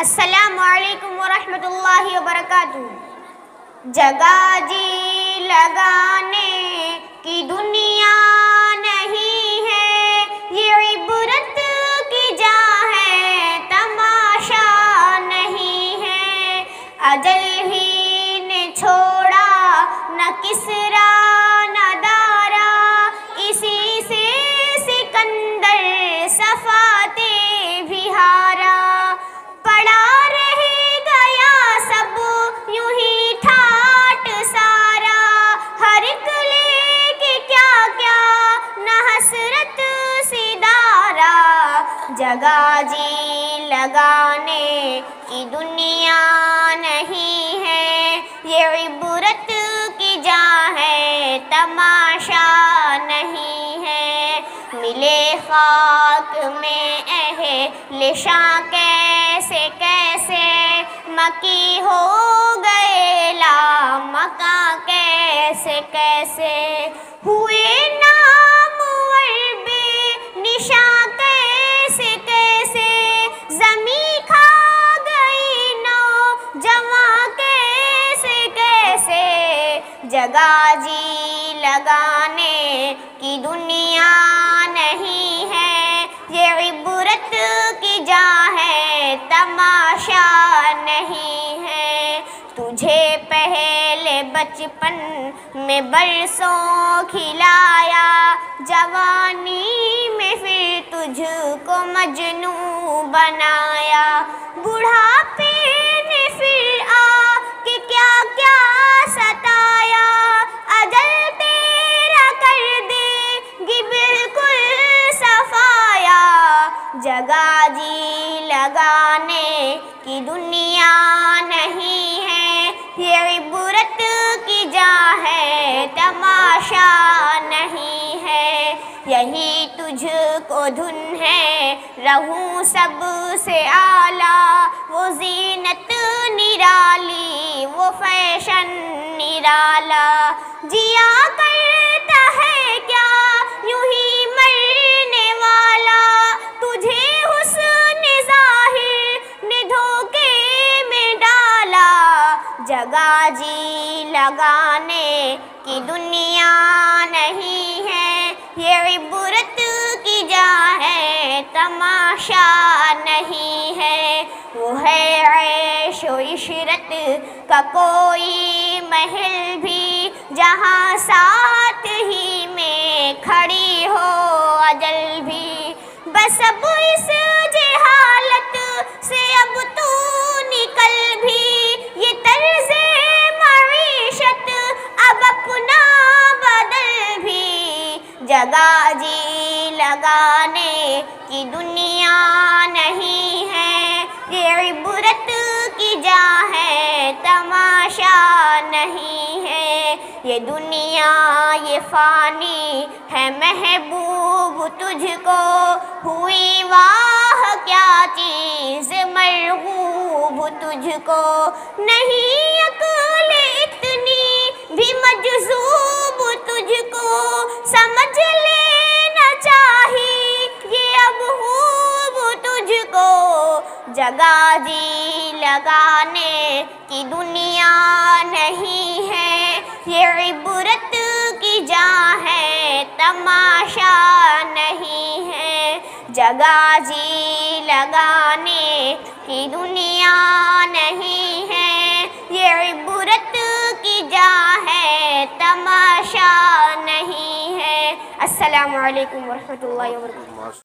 السلام علیکم ورحمۃ اللہ وبرکاتہ۔ جگہ جی لگانے کی دنیا نہیں ہے، یہ عبرت کی جا ہے، تماشا نہیں ہے۔ اجل ہی نے چھوڑا نہ کسرا نہ دارا، اسی سے سکندر صفاتے بھی ہارا۔ پڑا رہ گیا سب یوں ہی ٹھاٹ سارا، ہر ایک لے کے کیا کیا نہ حسرت سدارا۔ جگہ جی لگانے کی دنیا نہیں ہے، یہ عبرت کی جا ہے، تماشا نہیں ہے۔ ملے خاک میں اہل شاں کیسے کیسے، مکی ہو گئے لامکاں کیسے کیسے، ہوئے نامور بے نشاں کیسے کیسے، زمیں کھا گئی نوجواں کیسے کیسے۔ جگہ جی لگانے کی دنیا نہیں ہے، یہ عبرت کی جا ہے، تماشا نہیں ہے۔ تجھے پہلے بچپن میں برسوں کھلایا، جوانی میں پھر تجھ کو مجنوں بنایا، بڑھاپے نے پھر آ کے کیا کیا ستایا، اجل تیرا کر دے گی بالکل صفایا۔ جگہ جی لگانے کی دنیا نہیں ہے، یہ عبرت کی جا ہے، تماشا نہیں ہے۔ یہی تجھ کو دھن ہے رہوں سب سے اعلیٰ، وہ زینت نرالی وہ فیشن نرالا، جیا کرتا ہے کیا یوں ہی مرنے والا، تجھے حسن ظاہر نے دھوکے میں ڈالا۔ جگہ جی لگانے کی دنیا نہیں ہے، یہ عبرت کی جا ہے، تماشا نہیں ہے۔ وہ ہے عیش و عشرت کا کوئی محل بھی، جہاں ساتھ ہی میں کھڑی ہو اجل بھی، بس اب اس جہالت سے اب تو نکل بھی، یہ طرز معیشت اب اپنا بدل بھی۔ جگہ جی لگانے کی دنیا نہیں ہے، یہ عبرت کی جا ہے، تماشا نہیں ہے۔ یہ دنیا یہ فانی ہے محبوب تجھ کو، ہوئی واہ کیا چیز مرغوب تجھ کو، نہیں عقل اتنی بھی مجذوب تجھ کو، سمجھ لینا چاہیے اب خوب تجھ کو۔ جگہ جی لگانے کی دنیا نہیں ہے، یہ عبرت کی جا ہے، تماشا نہیں ہے۔ جگہ جی لگانے کی دنیا نہیں ہے، یہ عبرت کی جا ہے، تماشا نہیں ہے۔ السلام علیکم ورحمۃ اللہ وبرکاتہ۔